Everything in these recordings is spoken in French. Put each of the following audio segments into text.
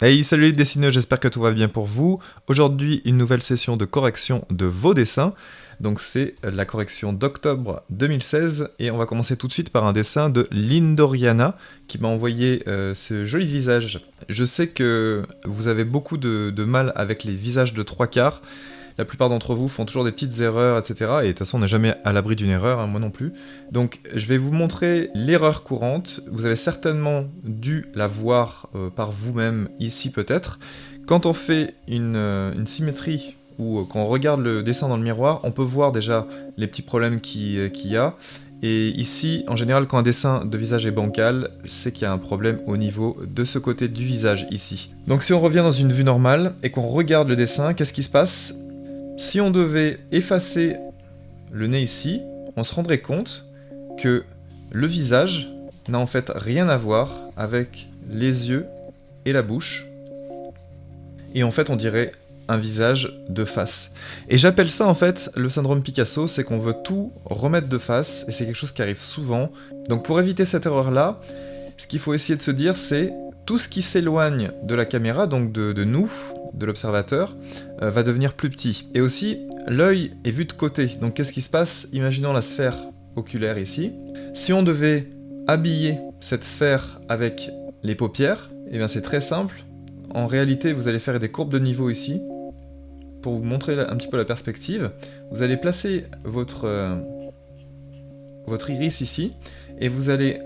Hey, salut les dessineux, j'espère que tout va bien pour vous. Aujourd'hui, une nouvelle session de correction de vos dessins. Donc c'est la correction d'octobre 2016 et on va commencer tout de suite par un dessin de Lindoriana qui m'a envoyé ce joli visage. Je sais que vous avez beaucoup de mal avec les visages de trois quarts. La plupart d'entre vous font toujours des petites erreurs, etc. Et de toute façon, on n'est jamais à l'abri d'une erreur, hein, moi non plus. Donc, je vais vous montrer l'erreur courante. Vous avez certainement dû la voir par vous-même ici, peut-être. Quand on fait une symétrie, ou quand on regarde le dessin dans le miroir, on peut voir déjà les petits problèmes qu'il y a. Et ici, en général, quand un dessin de visage est bancal, c'est qu'il y a un problème au niveau de ce côté du visage, ici. Donc si on revient dans une vue normale, et qu'on regarde le dessin, qu'est-ce qui se passe ? Si on devait effacer le nez ici, on se rendrait compte que le visage n'a en fait rien à voir avec les yeux et la bouche. Et en fait, on dirait un visage de face. Et j'appelle ça en fait le syndrome Picasso, c'est qu'on veut tout remettre de face, et c'est quelque chose qui arrive souvent. Donc pour éviter cette erreur-là, ce qu'il faut essayer de se dire, c'est tout ce qui s'éloigne de la caméra, donc de nous, de l'observateur, va devenir plus petit. Et aussi, l'œil est vu de côté. Donc qu'est-ce qui se passe ? Imaginons la sphère oculaire ici. Si on devait habiller cette sphère avec les paupières, eh bien c'est très simple. En réalité, vous allez faire des courbes de niveau ici, pour vous montrer un petit peu la perspective. Vous allez placer votre iris ici, et vous allez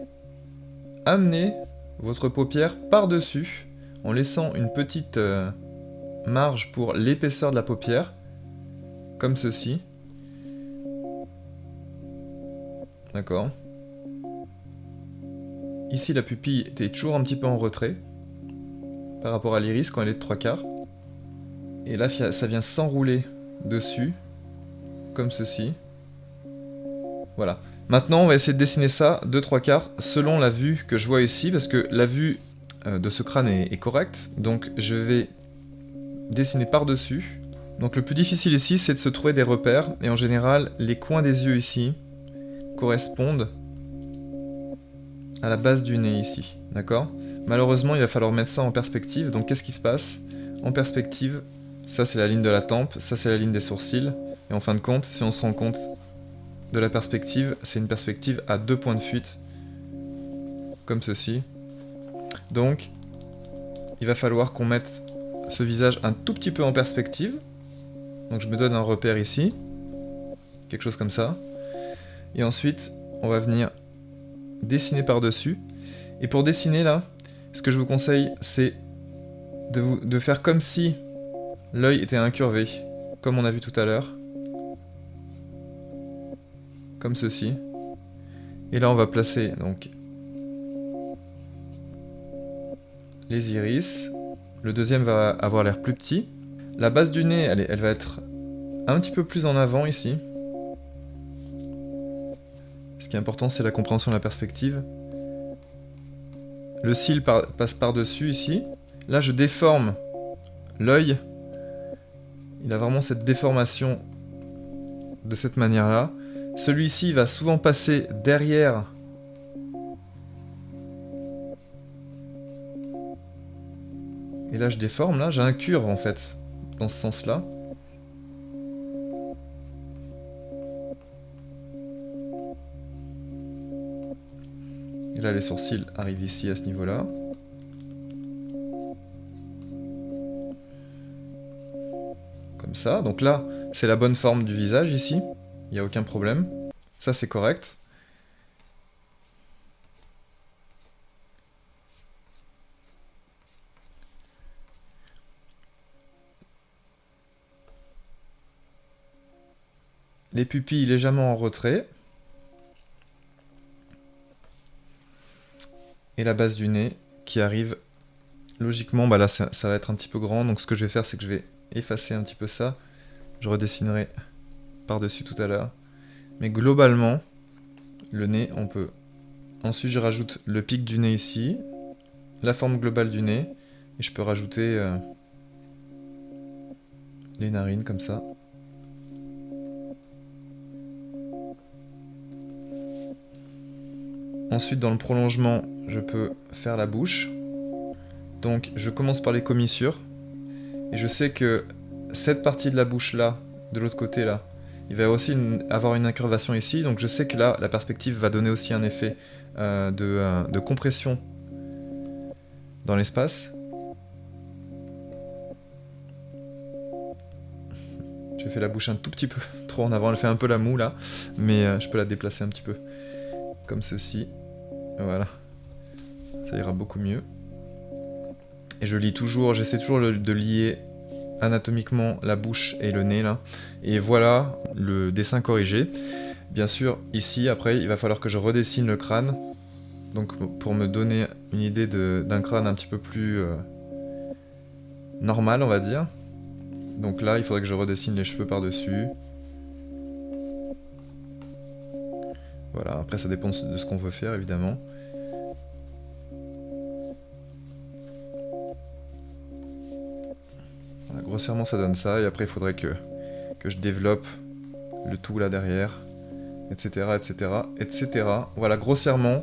amener votre paupière par-dessus, en laissant une petite marge pour l'épaisseur de la paupière, comme ceci. D'accord. Ici, la pupille est toujours un petit peu en retrait, par rapport à l'iris quand elle est de 3/4. Et là, ça vient s'enrouler dessus, comme ceci. Voilà. Maintenant, on va essayer de dessiner ça de 3/4 selon la vue que je vois ici, parce que la vue de ce crâne est correcte. Donc, je vais dessiner par-dessus. Donc, le plus difficile ici, c'est de se trouver des repères. Et en général, les coins des yeux ici correspondent à la base du nez ici. D'accord ? Malheureusement, il va falloir mettre ça en perspective. Donc, qu'est-ce qui se passe ? En perspective, ça c'est la ligne de la tempe, ça c'est la ligne des sourcils. Et en fin de compte, si on se rend compte de la perspective, c'est une perspective à 2 points de fuite, comme ceci. Donc, il va falloir qu'on mette ce visage un tout petit peu en perspective. Donc je me donne un repère ici, quelque chose comme ça. Et ensuite, on va venir dessiner par-dessus. Et pour dessiner là, ce que je vous conseille, c'est de faire comme si l'œil était incurvé, comme on a vu tout à l'heure. Comme ceci. Et là, on va placer donc les iris. Le deuxième va avoir l'air plus petit. La base du nez, elle va être un petit peu plus en avant ici. Ce qui est important, c'est la compréhension de la perspective. Le cil passe par-dessus ici. Là, je déforme l'œil. Il a vraiment cette déformation de cette manière-là. Celui-ci va souvent passer derrière et là je déforme, là j'ai un curve en fait, dans ce sens-là. Et là les sourcils arrivent ici à ce niveau-là. Comme ça, donc là c'est la bonne forme du visage ici, il n'y a aucun problème. Ça c'est correct. Les pupilles légèrement en retrait. Et la base du nez qui arrive logiquement, bah là ça va être un petit peu grand, donc ce que je vais faire c'est que je vais effacer un petit peu ça. Je redessinerai par-dessus tout à l'heure. Mais globalement, le nez, on peut... Ensuite je rajoute le pic du nez ici, la forme globale du nez, et je peux rajouter les narines comme ça. Ensuite, dans le prolongement, je peux faire la bouche. Donc je commence par les commissures. Et je sais que cette partie de la bouche là, de l'autre côté là, il va aussi avoir une incurvation ici. Donc je sais que là, la perspective va donner aussi un effet de compression dans l'espace. J'ai fait la bouche un tout petit peu trop en avant, elle fait un peu la moue là, mais je peux la déplacer un petit peu, comme ceci. Voilà, ça ira beaucoup mieux. Et je lis toujours, j'essaie toujours de lier anatomiquement la bouche et le nez là. Et voilà le dessin corrigé. Bien sûr, ici, après, il va falloir que je redessine le crâne. Donc pour me donner une idée d'un crâne un petit peu plus normal, on va dire. Donc là, il faudrait que je redessine les cheveux par-dessus. Voilà, après ça dépend de ce qu'on veut faire, évidemment. Voilà, grossièrement, ça donne ça. Et après, il faudrait que je développe le tout là derrière, etc., etc., etc. Voilà, grossièrement,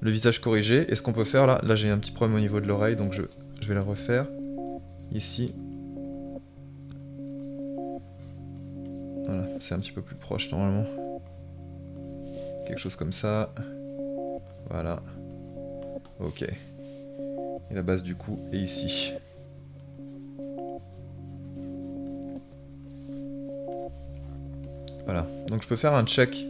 le visage corrigé. Et ce qu'on peut faire là, j'ai un petit problème au niveau de l'oreille, donc je vais la refaire ici. Voilà, c'est un petit peu plus proche normalement. Quelque chose comme ça. Voilà. Ok. Et la base du cou est ici. Voilà. Donc je peux faire un check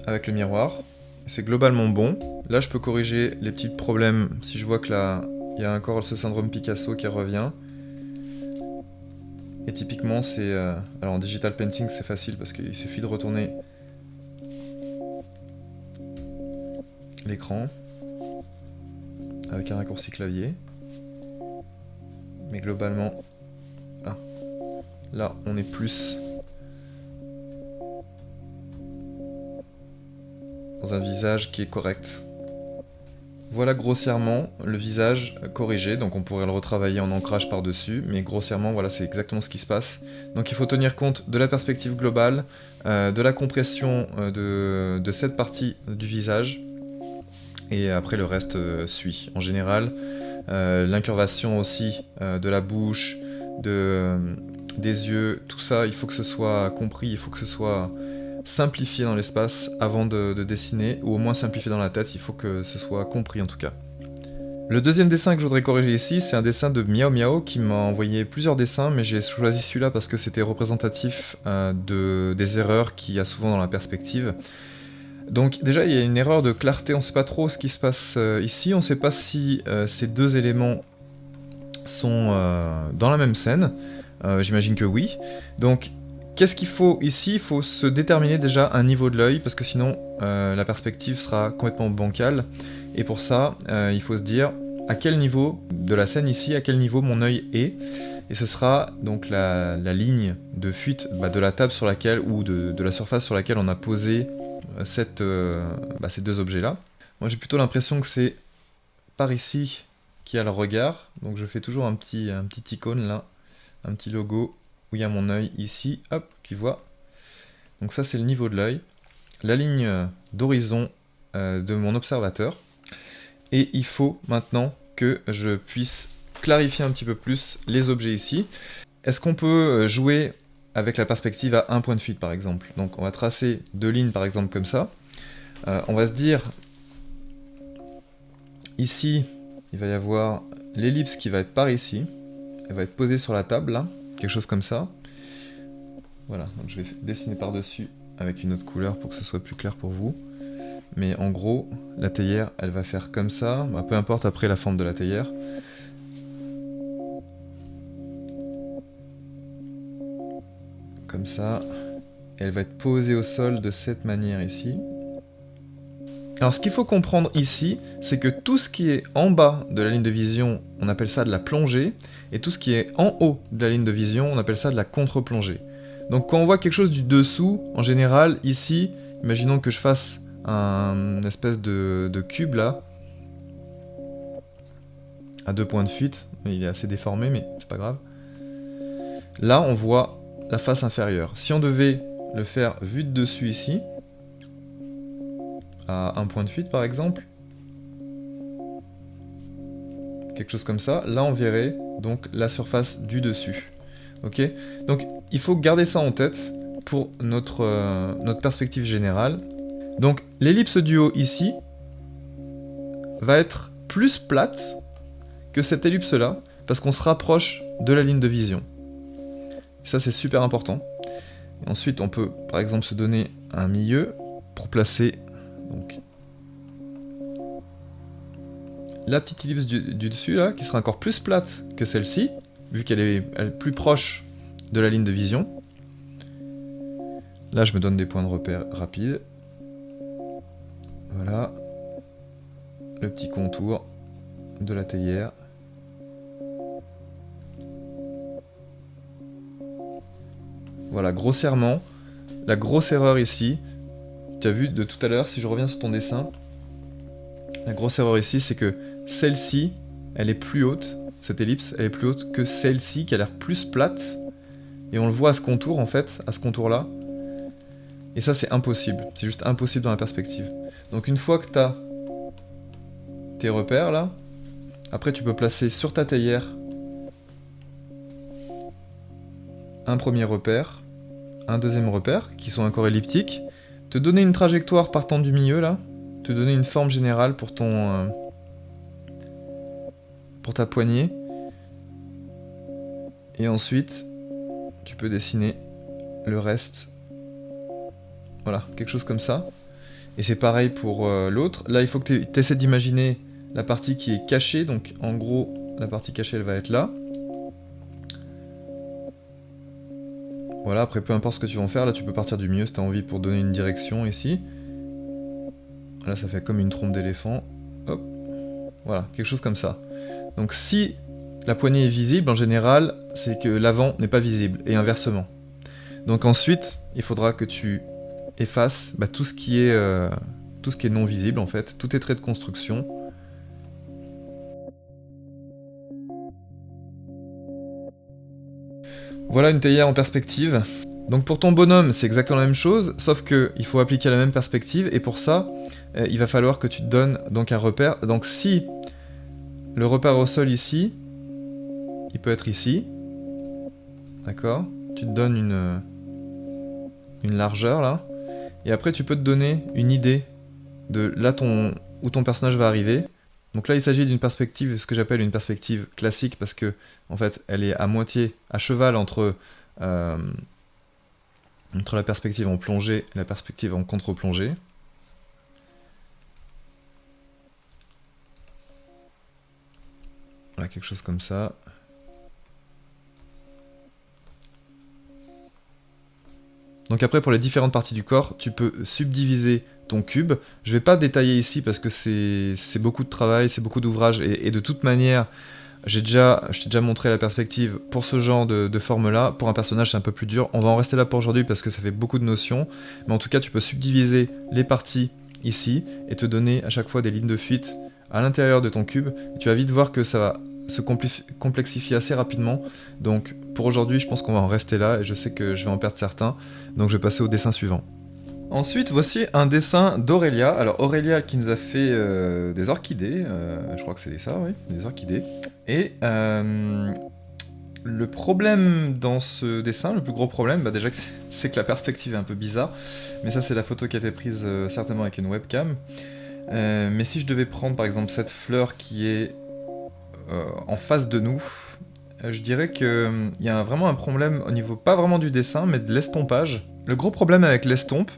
avec le miroir. C'est globalement bon. Là je peux corriger les petits problèmes. Si je vois que là, il y a encore ce syndrome Picasso qui revient. Et typiquement c'est... alors en digital painting c'est facile parce qu'il suffit de retourner l'écran avec un raccourci clavier. Mais globalement, là on est plus dans un visage qui est correct. Voilà grossièrement le visage corrigé, donc on pourrait le retravailler en ancrage par-dessus, mais grossièrement voilà c'est exactement ce qui se passe. Donc il faut tenir compte de la perspective globale, de la compression de cette partie du visage, et après le reste suit. En général, l'incurvation aussi de la bouche, des yeux, tout ça, il faut que ce soit compris, il faut que ce soit simplifié dans l'espace avant de dessiner, ou au moins simplifié dans la tête, il faut que ce soit compris en tout cas. Le deuxième dessin que je voudrais corriger ici, c'est un dessin de Miao Miao qui m'a envoyé plusieurs dessins, mais j'ai choisi celui-là parce que c'était représentatif des erreurs qu'il y a souvent dans la perspective. Donc déjà il y a une erreur de clarté, on ne sait pas trop ce qui se passe ici, on ne sait pas si ces deux éléments sont dans la même scène, j'imagine que oui. Donc qu'est-ce qu'il faut ici? Il faut se déterminer déjà un niveau de l'œil, parce que sinon la perspective sera complètement bancale. Et pour ça, il faut se dire à quel niveau de la scène ici, à quel niveau mon œil est. Et ce sera donc la ligne de fuite de la table sur laquelle, ou de la surface sur laquelle on a posé ces deux objets-là. Moi j'ai plutôt l'impression que c'est par ici qu'il y a le regard. Donc je fais toujours un petit icône là, un petit logo où il y a mon œil ici, hop, qui voit. Donc ça c'est le niveau de l'œil, la ligne d'horizon de mon observateur. Et il faut maintenant que je puisse clarifier un petit peu plus les objets ici. Est-ce qu'on peut jouer avec la perspective à un point de fuite par exemple? Donc on va tracer deux lignes par exemple comme ça. On va se dire, ici il va y avoir l'ellipse qui va être par ici. Elle va être posée sur la table là, quelque chose comme ça. Voilà, donc je vais dessiner par-dessus avec une autre couleur pour que ce soit plus clair pour vous. Mais en gros, la théière, elle va faire comme ça, peu importe après la forme de la théière. Comme ça. Et elle va être posée au sol de cette manière ici. Alors ce qu'il faut comprendre ici, c'est que tout ce qui est en bas de la ligne de vision, on appelle ça de la plongée, et tout ce qui est en haut de la ligne de vision, on appelle ça de la contre-plongée. Donc quand on voit quelque chose du dessous, en général, ici, imaginons que je fasse un espèce de cube là, à deux points de fuite, il est assez déformé mais c'est pas grave. Là on voit la face inférieure. Si on devait le faire vu de dessus ici, à un point de fuite par exemple, quelque chose comme ça, là on verrait donc la surface du dessus. Ok? Donc il faut garder ça en tête pour notre perspective générale. Donc l'ellipse du haut ici va être plus plate que cette ellipse là, parce qu'on se rapproche de la ligne de vision. Ça c'est super important. Et ensuite on peut par exemple se donner un milieu pour placer donc, la petite ellipse du dessus là, qui sera encore plus plate que celle-ci, vu qu'elle est plus proche de la ligne de vision. Là je me donne des points de repère rapides. Voilà. Le petit contour de la théière. Voilà, grossièrement, la grosse erreur ici, tu as vu de tout à l'heure, si je reviens sur ton dessin, la grosse erreur ici, c'est que celle-ci, elle est plus haute, cette ellipse, elle est plus haute que celle-ci, qui a l'air plus plate, et on le voit à ce contour, en fait, à ce contour-là, et ça, c'est impossible, c'est juste impossible dans la perspective. Donc une fois que tu as tes repères, là, après tu peux placer sur ta théière un premier repère, un deuxième repère, qui sont encore elliptiques, te donner une trajectoire partant du milieu, là, te donner une forme générale pour ton... pour ta poignée, et ensuite, tu peux dessiner le reste, voilà, quelque chose comme ça, et c'est pareil pour l'autre. Là, il faut que tu essaies d'imaginer la partie qui est cachée, donc en gros, la partie cachée, elle va être là. Voilà, après peu importe ce que tu vas en faire, là tu peux partir du milieu si tu as envie pour donner une direction ici. Là ça fait comme une trompe d'éléphant. Hop. Voilà, quelque chose comme ça. Donc si la poignée est visible, en général, c'est que l'avant n'est pas visible, et inversement. Donc ensuite, il faudra que tu effaces tout ce qui est non visible en fait, tous tes traits de construction. Voilà une théière en perspective. Donc pour ton bonhomme, c'est exactement la même chose, sauf qu'il faut appliquer la même perspective, et pour ça, il va falloir que tu te donnes donc un repère. Donc si le repère au sol ici, il peut être ici, d'accord? Tu te donnes une largeur là, et après tu peux te donner une idée de là où ton personnage va arriver. Donc là il s'agit d'une perspective, ce que j'appelle une perspective classique, parce que en fait elle est à moitié à cheval entre la perspective en plongée et la perspective en contre-plongée. Voilà, quelque chose comme ça. Donc après, pour les différentes parties du corps, tu peux subdiviser ton cube. Je vais pas détailler ici parce que c'est beaucoup de travail, c'est beaucoup d'ouvrage, et de toute manière, je t'ai déjà montré la perspective pour ce genre de forme-là. Pour un personnage, c'est un peu plus dur. On va en rester là pour aujourd'hui parce que ça fait beaucoup de notions. Mais en tout cas, tu peux subdiviser les parties ici et te donner à chaque fois des lignes de fuite à l'intérieur de ton cube. Et tu vas vite voir que ça va se complexifier assez rapidement. Donc pour aujourd'hui, je pense qu'on va en rester là et je sais que je vais en perdre certains. Donc je vais passer au dessin suivant. Ensuite, voici un dessin d'Aurélia. Alors Aurélia qui nous a fait des orchidées, je crois que c'est ça, oui, des orchidées. Et le problème dans ce dessin, le plus gros problème, déjà c'est que la perspective est un peu bizarre, mais ça c'est la photo qui a été prise certainement avec une webcam. Mais si je devais prendre par exemple cette fleur qui est en face de nous, je dirais qu'il y a vraiment un problème au niveau, pas vraiment du dessin, mais de l'estompage. Le gros problème avec l'estompe,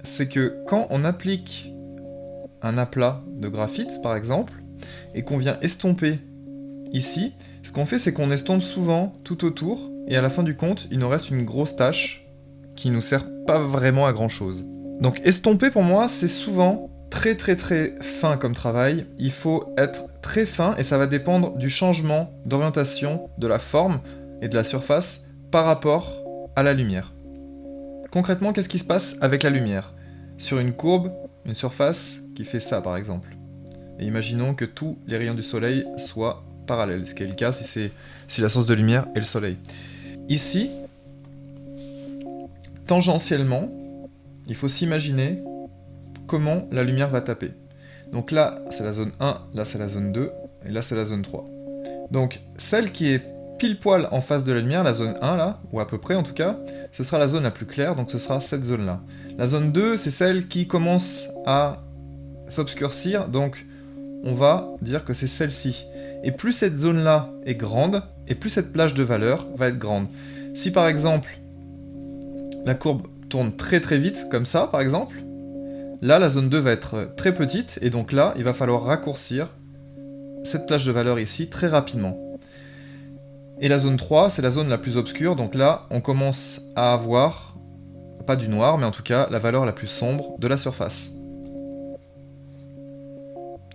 c'est que quand on applique un aplat de graphite, par exemple, et qu'on vient estomper ici, ce qu'on fait, c'est qu'on estompe souvent tout autour, et à la fin du compte, il nous reste une grosse tache qui nous sert pas vraiment à grand chose. Donc estomper, pour moi, c'est souvent très très très fin comme travail. Il faut être très fin, et ça va dépendre du changement d'orientation de la forme et de la surface par rapport à la lumière. Concrètement, qu'est-ce qui se passe avec la lumière? Sur une courbe, une surface qui fait ça par exemple. Et imaginons que tous les rayons du soleil soient parallèles, ce qui est le cas si la source de lumière est le soleil. Ici, tangentiellement, il faut s'imaginer comment la lumière va taper. Donc là, c'est la zone 1, là c'est la zone 2, et là c'est la zone 3. Donc celle qui est pile poil en face de la lumière, la zone 1 là, ou à peu près en tout cas, ce sera la zone la plus claire, donc ce sera cette zone là. La zone 2, c'est celle qui commence à s'obscurcir, donc on va dire que c'est celle-ci. Et plus cette zone là est grande, et plus cette plage de valeur va être grande. Si par exemple, la courbe tourne très très vite, comme ça par exemple, là la zone 2 va être très petite, et donc là il va falloir raccourcir cette plage de valeur ici très rapidement. Et la zone 3, c'est la zone la plus obscure, donc là, on commence à avoir, pas du noir, mais en tout cas, la valeur la plus sombre de la surface.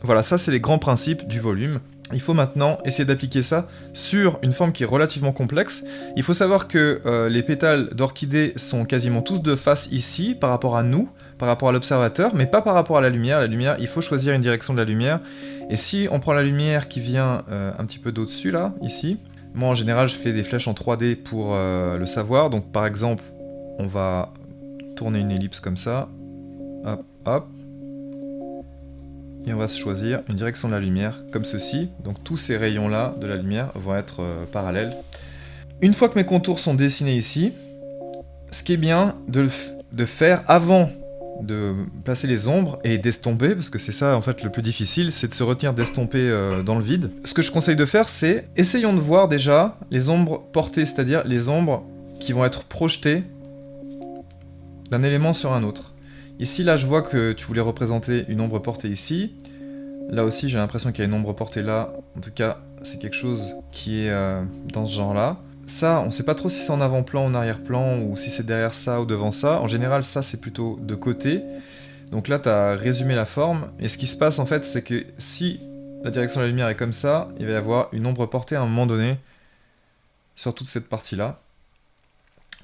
Voilà, ça c'est les grands principes du volume. Il faut maintenant essayer d'appliquer ça sur une forme qui est relativement complexe. Il faut savoir que les pétales d'orchidée sont quasiment tous de face ici, par rapport à nous, par rapport à l'observateur, mais pas par rapport à la lumière. La lumière, il faut choisir une direction de la lumière. Et si on prend la lumière qui vient un petit peu d'au-dessus, là, ici, moi en général je fais des flèches en 3D pour le savoir, donc par exemple on va tourner une ellipse comme ça, hop hop, et on va se choisir une direction de la lumière comme ceci, donc tous ces rayons là de la lumière vont être parallèles. Une fois que mes contours sont dessinés ici, ce qui est bien de faire avant de placer les ombres et d'estomper, parce que c'est ça en fait le plus difficile, c'est de se retenir d'estomper dans le vide. Ce que je conseille de faire, c'est essayons de voir déjà les ombres portées, c'est-à-dire les ombres qui vont être projetées d'un élément sur un autre. Ici, là, je vois que tu voulais représenter une ombre portée ici. Là aussi, j'ai l'impression qu'il y a une ombre portée là. En tout cas, c'est quelque chose qui est dans ce genre-là. Ça, on ne sait pas trop si c'est en avant-plan, en arrière-plan, ou si c'est derrière ça ou devant ça. En général, ça, c'est plutôt de côté. Donc là, tu as résumé la forme. Et ce qui se passe, en fait, c'est que si la direction de la lumière est comme ça, il va y avoir une ombre portée à un moment donné sur toute cette partie-là.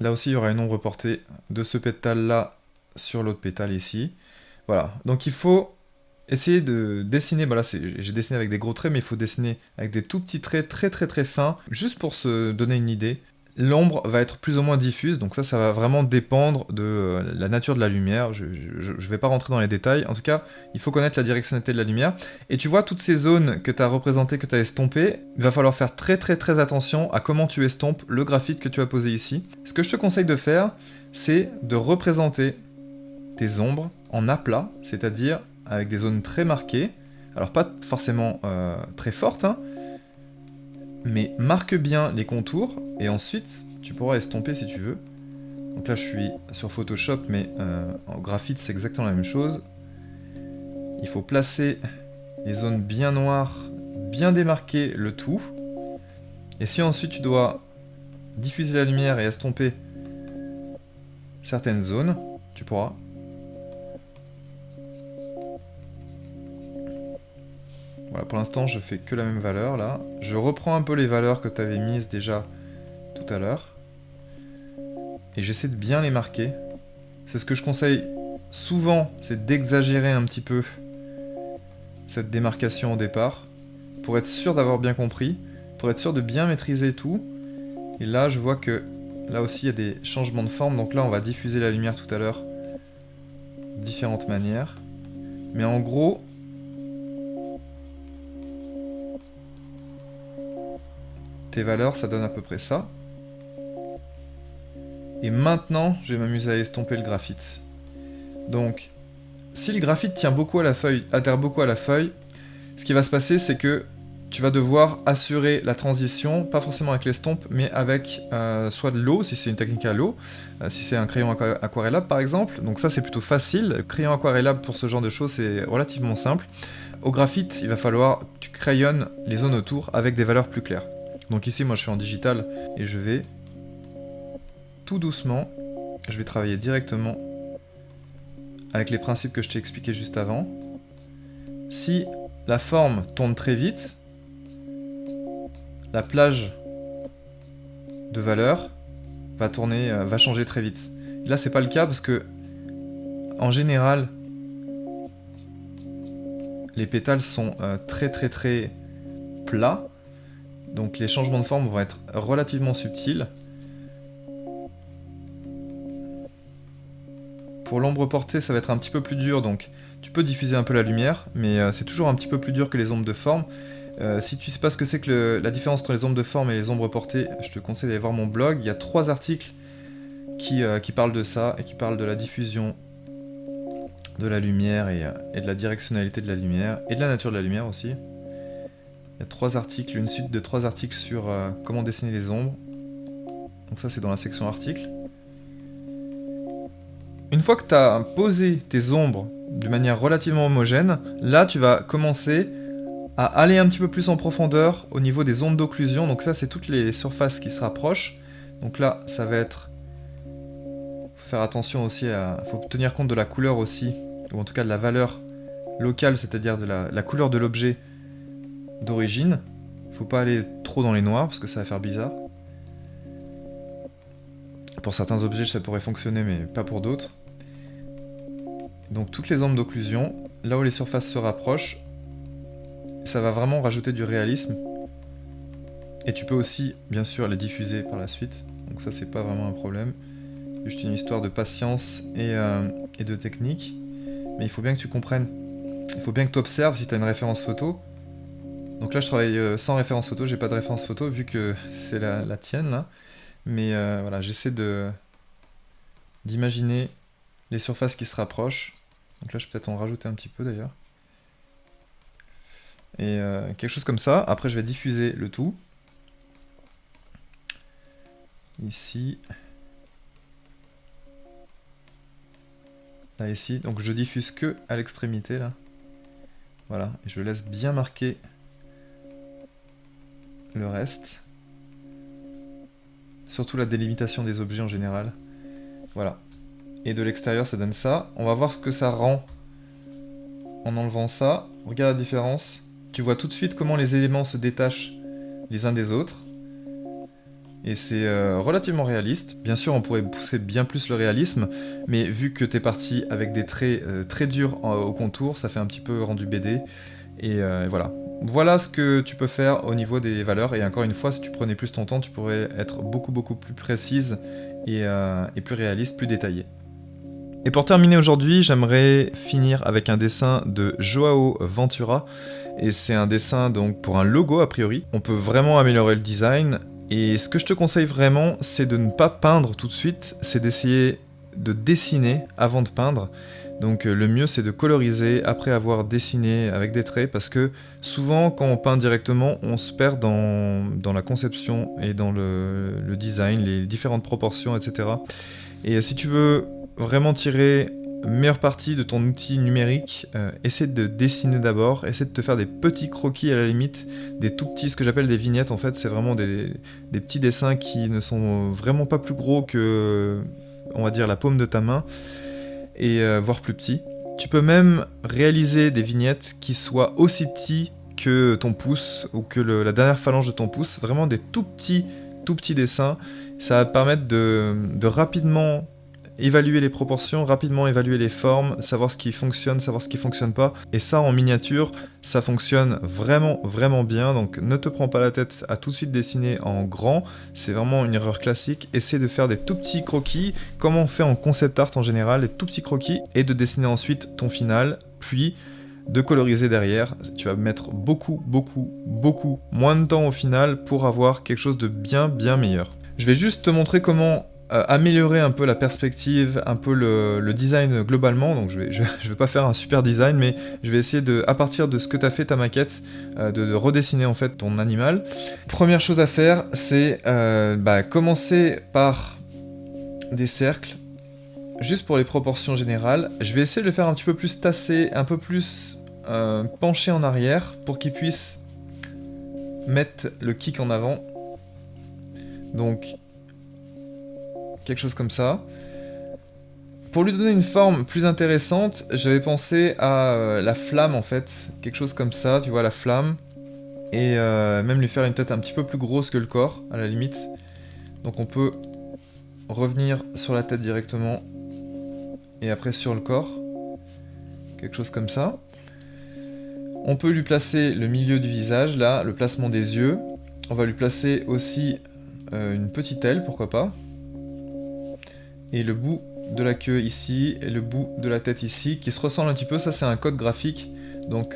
Là aussi, il y aura une ombre portée de ce pétale-là sur l'autre pétale ici. Voilà. Donc il faut essayer de dessiner, bah là j'ai dessiné avec des gros traits, mais il faut dessiner avec des tout petits traits très très très fins, juste pour se donner une idée. L'ombre va être plus ou moins diffuse, donc ça va vraiment dépendre de la nature de la lumière. Je vais pas rentrer dans les détails. En tout cas, il faut connaître la directionnalité de la lumière. Et tu vois, toutes ces zones que tu as représentées, que tu as estompées, il va falloir faire très très très attention à comment tu estompes le graphite que tu as posé ici. Ce que je te conseille de faire, c'est de représenter tes ombres en aplat, c'est-à-dire avec des zones très marquées. Alors pas forcément très fortes, hein, mais marque bien les contours, et ensuite, tu pourras estomper si tu veux. Donc là, je suis sur Photoshop, mais en graphite, c'est exactement la même chose. Il faut placer les zones bien noires, bien démarquer le tout. Et si ensuite tu dois diffuser la lumière et estomper certaines zones, tu pourras. Voilà, pour l'instant, je fais que la même valeur, là. Je reprends un peu les valeurs que tu avais mises déjà tout à l'heure. Et j'essaie de bien les marquer. C'est ce que je conseille souvent, c'est d'exagérer un petit peu cette démarcation au départ, pour être sûr d'avoir bien compris, pour être sûr de bien maîtriser tout. Et là, je vois que là aussi, il y a des changements de forme. Donc là, on va diffuser la lumière tout à l'heure de différentes manières. Mais en gros, tes valeurs, ça donne à peu près ça. Et maintenant, je vais m'amuser à estomper le graphite. Donc, si le graphite tient beaucoup à la feuille, adhère beaucoup à la feuille, ce qui va se passer, c'est que tu vas devoir assurer la transition, pas forcément avec l'estompe, mais avec soit de l'eau, si c'est une technique à l'eau, si c'est un crayon aquarellable par exemple. Donc ça, c'est plutôt facile. Le crayon aquarellable pour ce genre de choses, c'est relativement simple. Au graphite, il va falloir que tu crayonnes les zones autour avec des valeurs plus claires. Donc ici, moi, je suis en digital et je vais tout doucement, je vais travailler directement avec les principes que je t'ai expliqués juste avant. Si la forme tourne très vite, la plage de valeur va changer très vite. Là, c'est pas le cas parce que, en général, les pétales sont très très très plats, donc les changements de forme vont être relativement subtils. Pour l'ombre portée, ça va être un petit peu plus dur, donc tu peux diffuser un peu la lumière, mais c'est toujours un petit peu plus dur que les ombres de forme. Si tu sais pas ce que c'est que la différence entre les ombres de forme et les ombres portées, je te conseille d'aller voir mon blog. Il y a 3 articles qui parlent de ça et qui parlent de la diffusion de la lumière et de la directionnalité de la lumière et de la nature de la lumière aussi. Il y a 3 articles, une suite de 3 articles sur comment dessiner les ombres. Donc ça c'est dans la section articles. Une fois que tu as posé tes ombres de manière relativement homogène, là tu vas commencer à aller un petit peu plus en profondeur au niveau des ondes d'occlusion. Donc ça c'est toutes les surfaces qui se rapprochent. Donc là ça va être... Faut faire attention aussi à... Faut tenir compte de la couleur aussi, ou en tout cas de la valeur locale, c'est-à-dire de la couleur de l'objet d'origine. Faut pas aller trop dans les noirs parce que ça va faire bizarre. Pour certains objets ça pourrait fonctionner mais pas pour d'autres. Donc toutes les ombres d'occlusion, là où les surfaces se rapprochent, ça va vraiment rajouter du réalisme. Et tu peux aussi bien sûr les diffuser par la suite. Donc ça c'est pas vraiment un problème. Juste une histoire de patience et de technique. Mais il faut bien que tu comprennes. Il faut bien que tu observes si tu as une référence photo. Donc là je travaille sans référence photo, j'ai pas de référence photo vu que c'est la tienne là. Mais voilà, j'essaie d'imaginer les surfaces qui se rapprochent. Donc là je peux peut-être en rajouter un petit peu d'ailleurs. Et quelque chose comme ça. Après je vais diffuser le tout. Ici. Là ici. Donc je diffuse que à l'extrémité là. Voilà. Et je laisse bien marquer le reste. Surtout la délimitation des objets en général. Voilà. Et de l'extérieur ça donne ça. On va voir ce que ça rend en enlevant ça. Regarde la différence. Tu vois tout de suite comment les éléments se détachent les uns des autres. Et c'est relativement réaliste. Bien sûr on pourrait pousser bien plus le réalisme, mais vu que t'es parti avec des traits très durs au contour, ça fait un petit peu rendu BD. Et voilà. Voilà ce que tu peux faire au niveau des valeurs. Et encore une fois, si tu prenais plus ton temps, tu pourrais être beaucoup plus précise et plus réaliste, plus détaillée. Et pour terminer aujourd'hui, j'aimerais finir avec un dessin de Joao Ventura. Et c'est un dessin donc pour un logo a priori. On peut vraiment améliorer le design. Et ce que je te conseille vraiment, c'est de ne pas peindre tout de suite, c'est d'essayer de dessiner avant de peindre. Donc le mieux c'est de coloriser après avoir dessiné avec des traits, parce que souvent quand on peint directement, on se perd dans la conception et dans le design, les différentes proportions, etc. Et si tu veux vraiment tirer meilleure partie de ton outil numérique, essaie de dessiner d'abord, essaie de te faire des petits croquis à la limite, des tout petits, ce que j'appelle des vignettes en fait, c'est vraiment des petits dessins qui ne sont vraiment pas plus gros que, on va dire, la paume de ta main, et voire plus petits. Tu peux même réaliser des vignettes qui soient aussi petits que ton pouce, ou que la dernière phalange de ton pouce, vraiment des tout petits dessins. Ça va te permettre de rapidement évaluer les proportions, rapidement évaluer les formes, savoir ce qui fonctionne, savoir ce qui fonctionne pas. Et ça, en miniature, ça fonctionne vraiment bien. Donc ne te prends pas la tête à tout de suite dessiner en grand. C'est vraiment une erreur classique. Essaie de faire des tout petits croquis, comme on fait en concept art en général, des tout petits croquis, et de dessiner ensuite ton final, puis de coloriser derrière. Tu vas mettre beaucoup moins de temps au final pour avoir quelque chose de bien meilleur. Je vais juste te montrer comment améliorer un peu la perspective, un peu le design globalement. Donc je vais pas faire un super design, mais je vais essayer à partir de ce que tu as fait ta maquette, de redessiner en fait ton animal. Première chose à faire, c'est commencer par des cercles, juste pour les proportions générales. Je vais essayer de le faire un petit peu plus tassé, un peu plus penché en arrière, pour qu'il puisse mettre le kick en avant. Donc quelque chose comme ça. Pour lui donner une forme plus intéressante, j'avais pensé à la flamme en fait, quelque chose comme ça, tu vois, la flamme, et même lui faire une tête un petit peu plus grosse que le corps, à la limite. Donc on peut revenir sur la tête directement, et après sur le corps, quelque chose comme ça. On peut lui placer le milieu du visage, là, le placement des yeux. On va lui placer aussi une petite aile, pourquoi pas. Et le bout de la queue ici, et le bout de la tête ici, qui se ressemble un petit peu. Ça c'est un code graphique Donc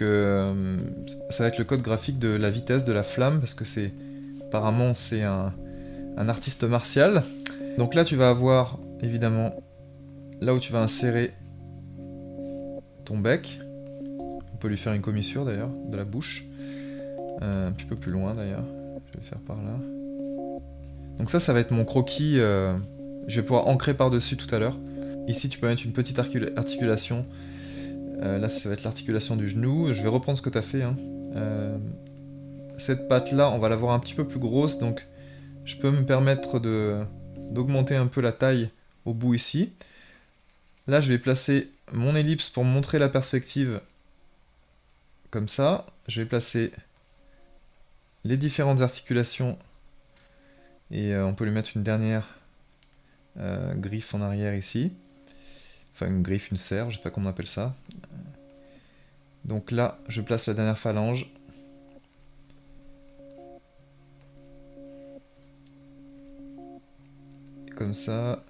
ça va être le code graphique de la vitesse de la flamme, parce que c'est apparemment c'est un artiste martial. Donc là tu vas avoir évidemment là où tu vas insérer ton bec. On peut lui faire une commissure d'ailleurs, de la bouche. Un petit peu plus loin d'ailleurs, je vais le faire par là. Donc ça va être mon croquis, je vais pouvoir ancrer par-dessus tout à l'heure. Ici tu peux mettre une petite articulation. Là ça va être l'articulation du genou. Je vais reprendre ce que tu as fait. Hein. Cette patte là, on va la voir un petit peu plus grosse, donc je peux me permettre d'augmenter un peu la taille au bout ici. Là je vais placer mon ellipse pour montrer la perspective comme ça. Je vais placer les différentes articulations et on peut lui mettre une dernière griffe en arrière ici. Enfin une griffe, une serre, je sais pas comment on appelle ça. Donc là, je place la dernière phalange. Comme ça.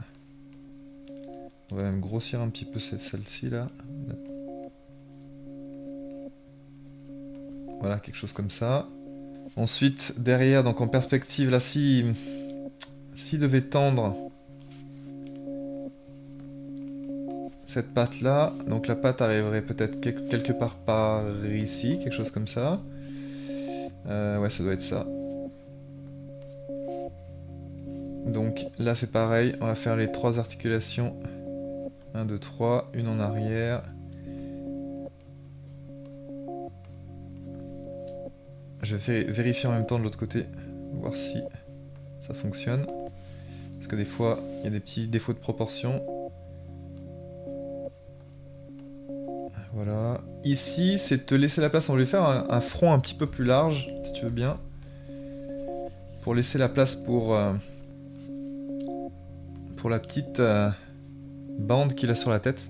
On va même grossir un petit peu celle-ci là. Voilà, quelque chose comme ça. Ensuite, derrière, donc en perspective, là, s'il devait tendre cette patte là, donc la patte arriverait peut-être quelque part par ici, quelque chose comme ça. Ouais, ça doit être ça. Donc là c'est pareil, on va faire les 3 articulations. 1, 2, 3, une en arrière. Je vais vérifier en même temps de l'autre côté, voir si ça fonctionne. Parce que des fois, il y a des petits défauts de proportion. Voilà. Ici, c'est de te laisser la place. On va lui faire un front un petit peu plus large, si tu veux bien. Pour laisser la place pour la petite bande qu'il a sur la tête.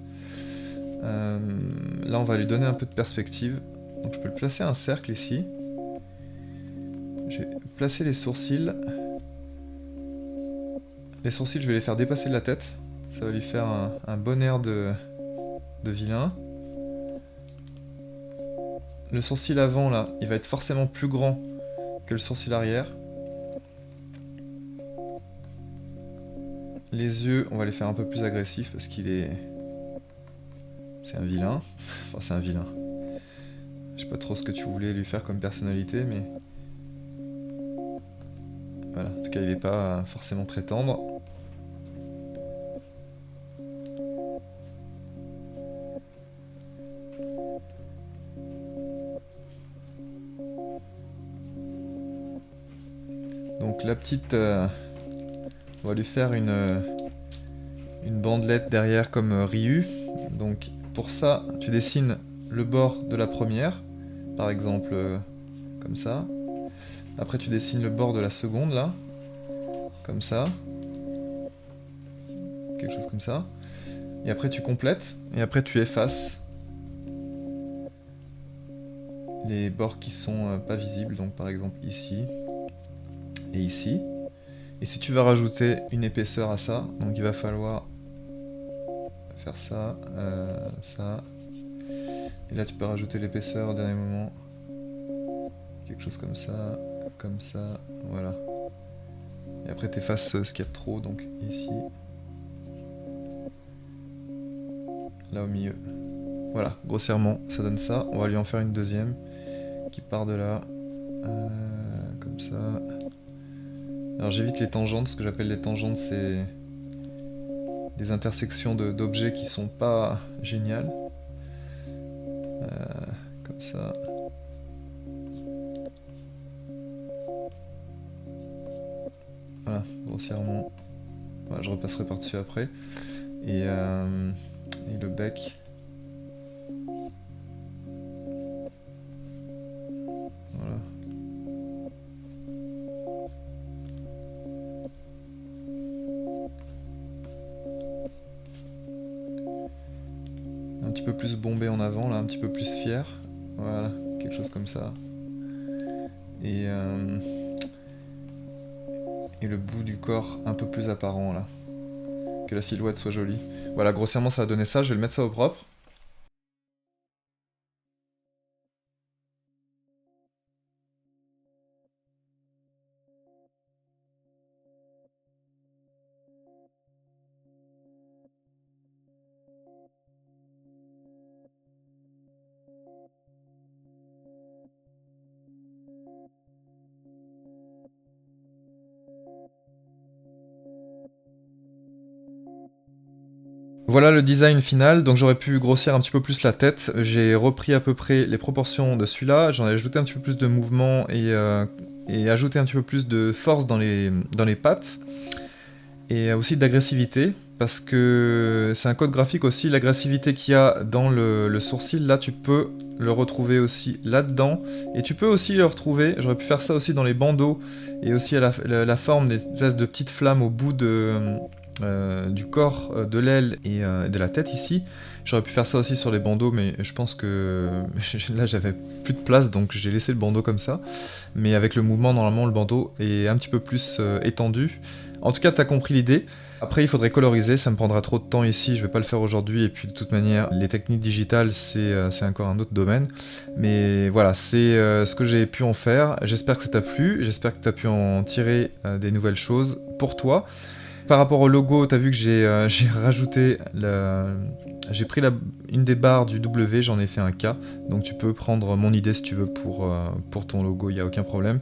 Là, on va lui donner un peu de perspective. Donc je peux le placer un cercle ici. Je vais placer les sourcils. Les sourcils, je vais les faire dépasser de la tête. Ça va lui faire un bon air de vilain. Le sourcil avant, là, il va être forcément plus grand que le sourcil arrière. Les yeux, on va les faire un peu plus agressifs parce qu'il est... C'est un vilain. Enfin, c'est un vilain. Je sais pas trop ce que tu voulais lui faire comme personnalité, mais... Voilà, en tout cas, il est pas forcément très tendre. Donc la petite... on va lui faire une bandelette derrière comme Ryu. Donc pour ça, tu dessines le bord de la première, par exemple comme ça. Après tu dessines le bord de la seconde là, comme ça. Quelque chose comme ça. Et après tu complètes, et après tu effaces les bords qui sont pas visibles, donc par exemple ici et ici. Et si tu veux rajouter une épaisseur à ça, donc il va falloir faire ça, ça. Et là tu peux rajouter l'épaisseur au dernier moment. Quelque chose comme ça, voilà. Et après t'effaces ce qu'il y a de trop, donc ici. Là au milieu. Voilà, grossièrement, ça donne ça. On va lui en faire une deuxième qui part de là. Comme ça. Alors j'évite les tangentes, ce que j'appelle les tangentes, c'est des intersections d'objets qui sont pas géniales. Comme ça. Voilà, grossièrement. Voilà, je repasserai par-dessus après. Et le bec. Voilà. Un petit peu plus bombé en avant, là, un petit peu plus fier. Voilà, quelque chose comme ça. Et le bout du corps un peu plus apparent, là. Que la silhouette soit jolie. Voilà, grossièrement, ça va donner ça. Je vais le mettre ça au propre. Voilà le design final, donc j'aurais pu grossir un petit peu plus la tête, j'ai repris à peu près les proportions de celui-là, j'en ai ajouté un petit peu plus de mouvement et ajouté un petit peu plus de force dans les pattes, et aussi d'agressivité, parce que c'est un code graphique aussi, l'agressivité qu'il y a dans le sourcil, là tu peux le retrouver aussi là-dedans, et tu peux aussi le retrouver, j'aurais pu faire ça aussi dans les bandeaux, et aussi à la forme des espèces de petites flammes au bout du corps, de l'aile et de la tête ici. J'aurais pu faire ça aussi sur les bandeaux, mais je pense que là j'avais plus de place, donc j'ai laissé le bandeau comme ça. Mais avec le mouvement, normalement le bandeau est un petit peu plus étendu. En tout cas, t'as compris l'idée. Après, il faudrait coloriser, ça me prendra trop de temps ici, je vais pas le faire aujourd'hui, et puis de toute manière, les techniques digitales, c'est encore un autre domaine. Mais voilà, c'est ce que j'ai pu en faire. J'espère que ça t'a plu, j'espère que t'as pu en tirer des nouvelles choses pour toi. Par rapport au logo, t'as vu que j'ai rajouté j'ai pris une des barres du W, j'en ai fait un K, donc tu peux prendre mon idée si tu veux pour ton logo, il n'y a aucun problème.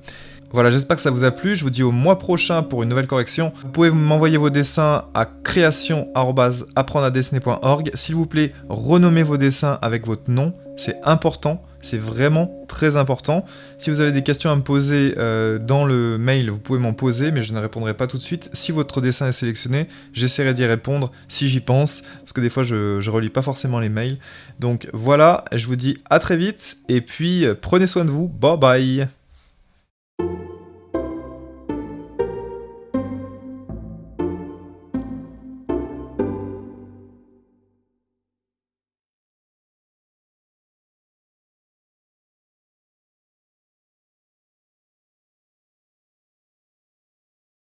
Voilà, j'espère que ça vous a plu, je vous dis au mois prochain pour une nouvelle correction. Vous pouvez m'envoyer vos dessins à création@apprendreadessiner.org. S'il vous plaît, renommez vos dessins avec votre nom, c'est important, c'est vraiment très important. Si vous avez des questions à me poser dans le mail, vous pouvez m'en poser, mais je ne répondrai pas tout de suite. Si votre dessin est sélectionné, j'essaierai d'y répondre si j'y pense, parce que des fois je relis pas forcément les mails. Donc voilà, je vous dis à très vite, et puis prenez soin de vous, bye bye.